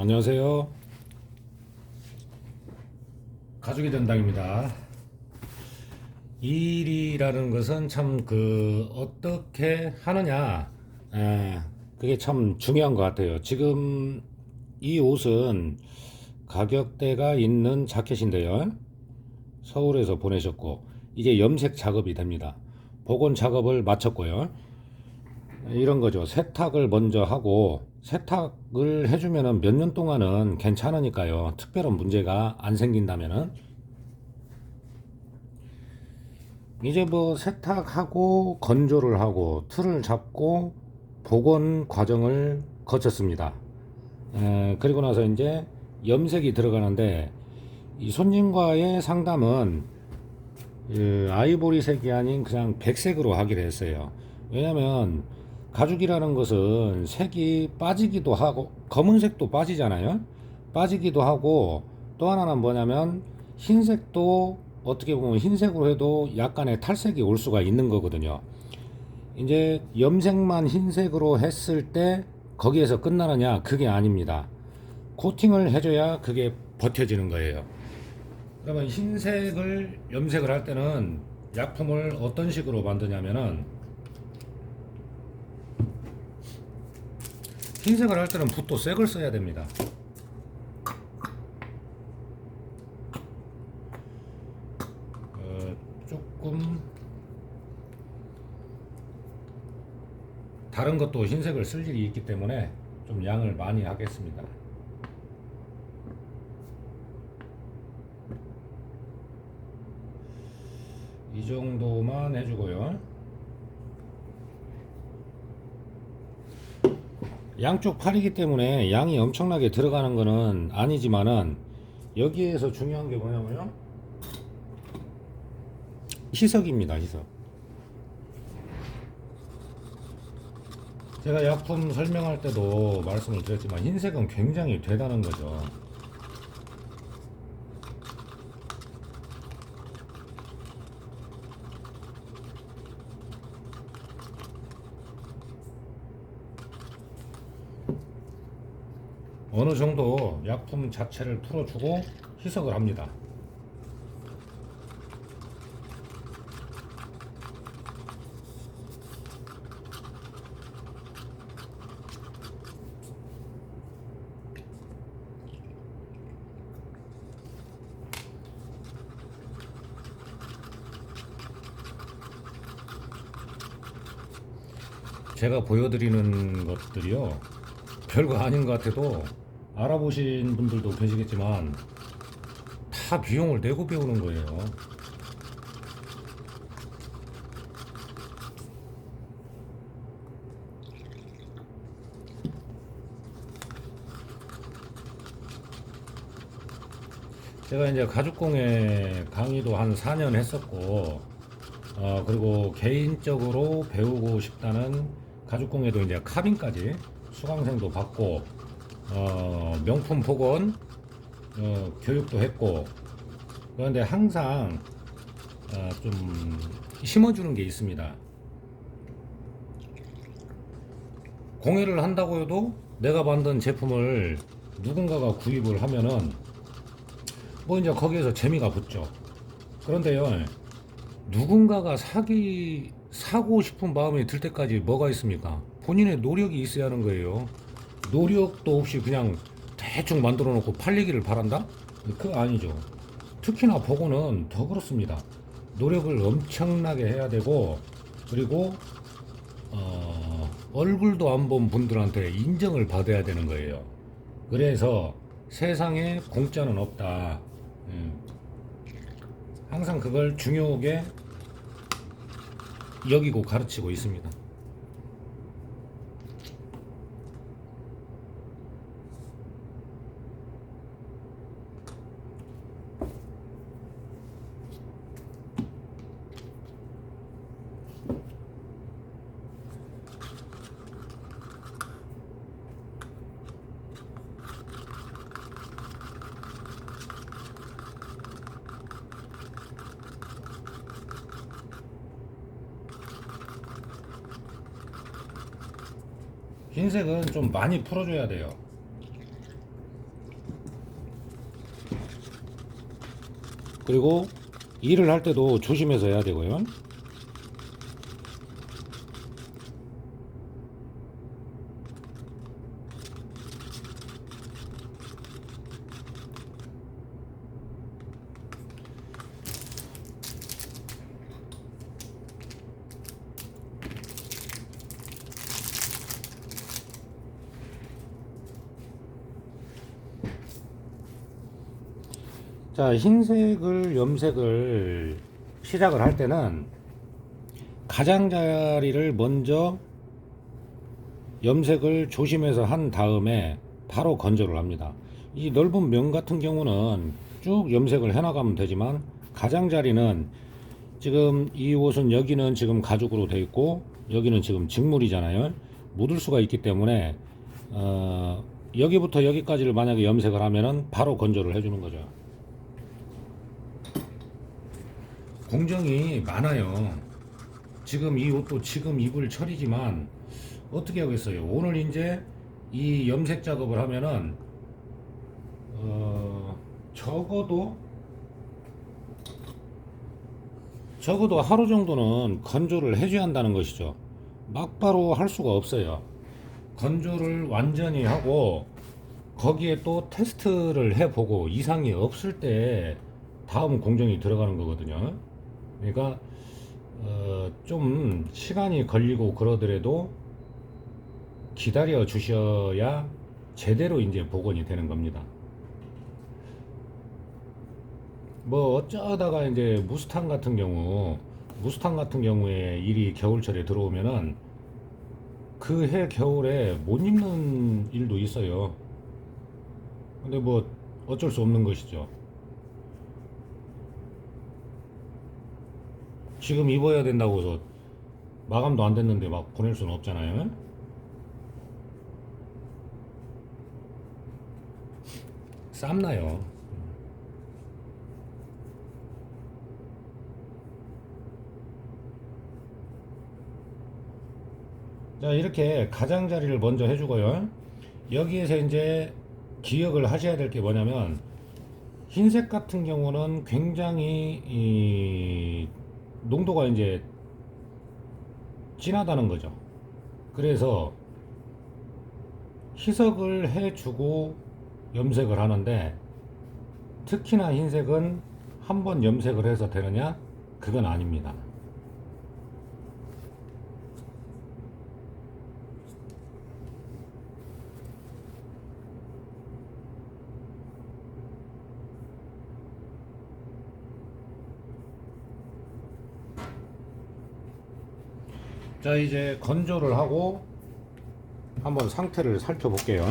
안녕하세요. 가족이 된당입니다. 일이라는 것은 참 어떻게 하느냐, 그게 참 중요한 것 같아요. 지금 이 옷은 가격대가 있는 자켓인데요. 서울에서 보내셨고, 이제 염색 작업이 됩니다. 복원 작업을 마쳤고요. 이런 거죠. 세탁을 먼저 하고, 세탁을 해주면은 몇 년 동안은 괜찮으니까요. 특별한 문제가 안 생긴다면은. 이제 뭐 세탁하고, 건조를 하고, 틀을 잡고, 복원 과정을 거쳤습니다. 그리고 나서 이제 염색이 들어가는데, 이 손님과의 상담은 아이보리색이 아닌 그냥 백색으로 하기로 했어요. 왜냐면 가죽이라는 것은 색이 빠지기도 하고 검은색도 빠지잖아요. 빠지기도 하고 또 하나는 뭐냐면 흰색도 어떻게 보면 흰색으로 해도 약간의 탈색이 올 수가 있는 거거든요. 이제 염색만 흰색으로 했을 때 거기에서 끝나느냐? 그게 아닙니다. 코팅을 해줘야 그게 버텨지는 거예요. 그러면 흰색을 염색을 할 때는 약품을 어떤 식으로 만드냐면은, 흰색을 할 때는 붓도 새 걸 써야 됩니다. 조금 다른 것도 흰색을 쓸 일이 있기 때문에 좀 양을 많이 하겠습니다. 이 정도만 해주고요. 양쪽 팔이기 때문에 양이 엄청나게 들어가는 거는 아니지만은, 여기에서 중요한 게 뭐냐면요, 희석입니다. 희석. 제가 약품 설명할 때도 말씀을 드렸지만 흰색은 굉장히 되다는 거죠. 어느 정도 약품 자체를 풀어주고 희석을 합니다. 제가 보여드리는 것들이요, 별거 아닌 것 같아도 알아보신 분들도 계시겠지만 다 비용을 내고 배우는 거예요. 제가 이제 가죽공예 강의도 한 4년 했었고, 그리고 개인적으로 배우고 싶다는 가죽공예도 이제 카빙까지 수강생도 받고, 명품 복원 교육도 했고. 그런데 항상 좀 심어주는 게 있습니다. 공예를 한다고 해도 내가 만든 제품을 누군가가 구입을 하면은 뭐 이제 거기에서 재미가 붙죠. 그런데요, 누군가가 사고 싶은 마음이 들 때까지 뭐가 있습니까? 본인의 노력이 있어야 하는 거예요. 노력도 없이 그냥 대충 만들어 놓고 팔리기를 바란다? 그거 아니죠. 특히나 복원은 더 그렇습니다. 노력을 엄청나게 해야 되고, 그리고 얼굴도 안 본 분들한테 인정을 받아야 되는 거예요. 그래서 세상에 공짜는 없다. 항상 그걸 중요하게 여기고 가르치고 있습니다. 흰색은 좀 많이 풀어줘야 돼요. 그리고 일을 할 때도 조심해서 해야 되고요. 자, 흰색을 염색을 시작을 할 때는 가장자리를 먼저 염색을 조심해서 한 다음에 바로 건조를 합니다. 이 넓은 면 같은 경우는 쭉 염색을 해 나가면 되지만, 가장자리는 지금 이 옷은 여기는 지금 가죽으로 되어 있고 여기는 지금 직물이잖아요. 묻을 수가 있기 때문에 여기부터 여기까지를 만약에 염색을 하면은 바로 건조를 해주는 거죠. 공정이 많아요. 지금 이 옷도 지금 입을 철이지만 어떻게 하겠어요. 오늘 이제 이 염색 작업을 하면은 적어도 하루 정도는 건조를 해줘야 한다는 것이죠. 막바로 할 수가 없어요. 건조를 완전히 하고 거기에 또 테스트를 해보고 이상이 없을 때 다음 공정이 들어가는 거거든요. 그러니까 좀 시간이 걸리고 그러더라도 기다려 주셔야 제대로 이제 복원이 되는 겁니다. 뭐 어쩌다가 이제 무스탕 같은 경우에 일이 겨울철에 들어오면은 그 해 겨울에 못 입는 일도 있어요. 근데 뭐 어쩔 수 없는 것이죠. 지금 입어야 된다고 해서 마감도 안 됐는데 막 보낼 수는 없잖아요. 쌈나요. 자, 이렇게 가장자리를 먼저 해주고요. 여기에서 이제 기억을 하셔야 될 게 뭐냐면, 흰색 같은 경우는 굉장히 농도가 이제 진하다는 거죠. 그래서 희석을 해주고 염색을 하는데, 특히나 흰색은 한번 염색을 해서 되느냐? 그건 아닙니다. 자, 이제 건조를 하고 한번 상태를 살펴볼게요.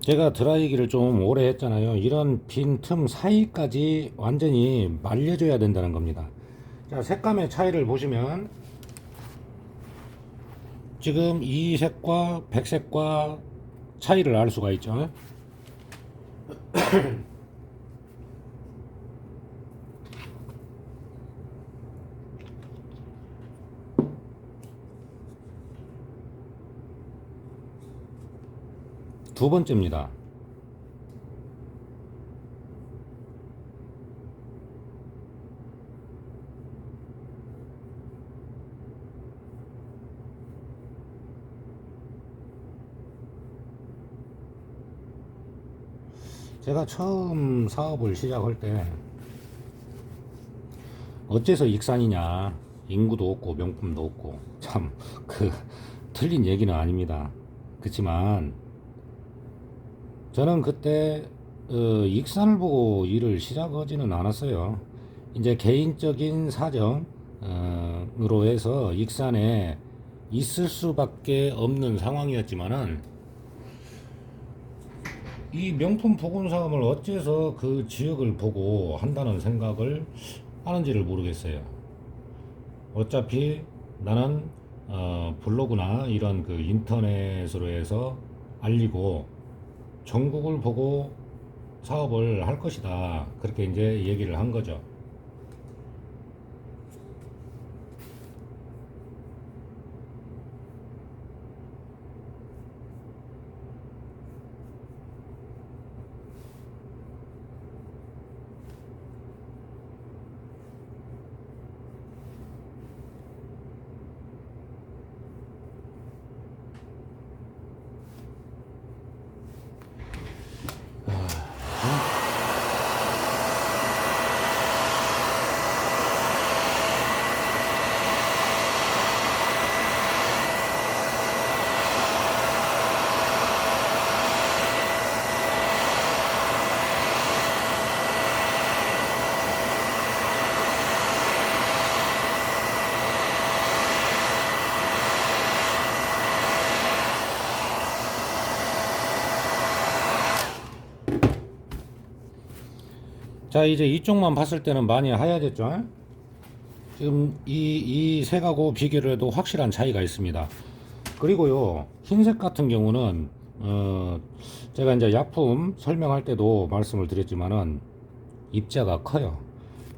제가 드라이기를 좀 오래 했잖아요. 이런 빈 틈 사이까지 완전히 말려줘야 된다는 겁니다. 자, 색감의 차이를 보시면 지금 이 색과 백색과 차이를 알 수가 있죠. 두 번째입니다. 제가 처음 사업을 시작할 때 어째서 익산이냐, 인구도 없고 명품도 없고, 참 그 틀린 얘기는 아닙니다. 그렇지만 저는 그때 익산을 보고 일을 시작하지는 않았어요. 이제 개인적인 사정으로 해서 익산에 있을 수밖에 없는 상황이었지만은, 이 명품 복원 사업을 어째서 그 지역을 보고 한다는 생각을 하는지를 모르겠어요. 어차피 나는 블로그나 이런 그 인터넷으로 해서 알리고 전국을 보고 사업을 할 것이다. 그렇게 이제 얘기를 한 거죠. 자, 이제 이쪽만 봤을 때는 많이 하얘졌죠? 지금 이 색하고 비교를 해도 확실한 차이가 있습니다. 그리고요, 흰색 같은 경우는, 제가 이제 약품 설명할 때도 말씀을 드렸지만은, 입자가 커요.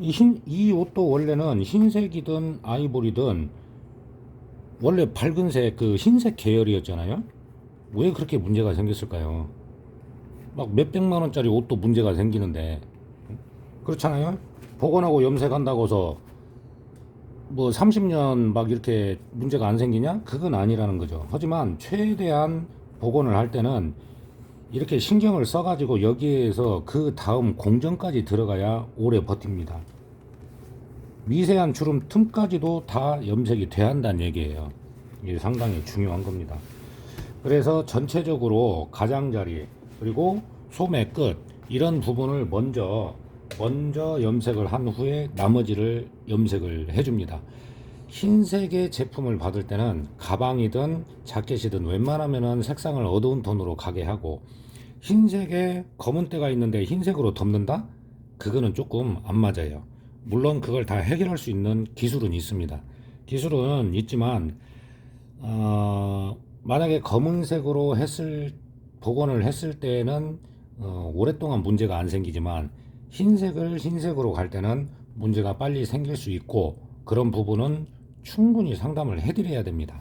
이 옷도 원래는 흰색이든 아이보리든, 원래 밝은색, 그 흰색 계열이었잖아요? 왜 그렇게 문제가 생겼을까요? 막 몇백만 원짜리 옷도 문제가 생기는데, 그렇잖아요? 복원하고 염색한다고서 뭐 30년 막 이렇게 문제가 안 생기냐? 그건 아니라는 거죠. 하지만 최대한 복원을 할 때는 이렇게 신경을 써가지고 여기에서 그 다음 공정까지 들어가야 오래 버팁니다. 미세한 주름 틈까지도 다 염색이 돼야 한다는 얘기예요. 이게 상당히 중요한 겁니다. 그래서 전체적으로 가장자리 그리고 소매 끝 이런 부분을 먼저 염색을 한 후에 나머지를 염색을 해줍니다. 흰색의 제품을 받을 때는 가방이든 자켓이든 웬만하면은 색상을 어두운 톤으로 가게 하고, 흰색에 검은 때가 있는데 흰색으로 덮는다? 그거는 조금 안 맞아요. 물론 그걸 다 해결할 수 있는 기술은 있습니다. 기술은 있지만 만약에 검은색으로 복원을 했을 때는 오랫동안 문제가 안 생기지만, 흰색을 흰색으로 갈 때는 문제가 빨리 생길 수 있고, 그런 부분은 충분히 상담을 해드려야 됩니다.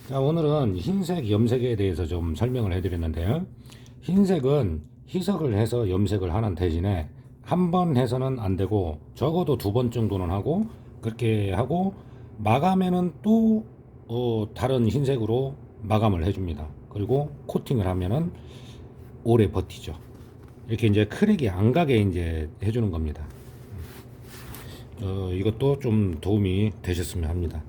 자, 오늘은 흰색 염색에 대해서 좀 설명을 해드렸는데요. 흰색은 희석을 해서 염색을 하는 대신에 한 번 해서는 안 되고 적어도 2번 정도는 하고, 그렇게 하고 마감에는 또 다른 흰색으로 마감을 해줍니다. 그리고 코팅을 하면은 오래 버티죠. 이렇게 이제 크랙이 안 가게 이제 해주는 겁니다. 이것도 좀 도움이 되셨으면 합니다.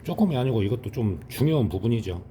조금이 아니고 이것도 좀 중요한 부분이죠.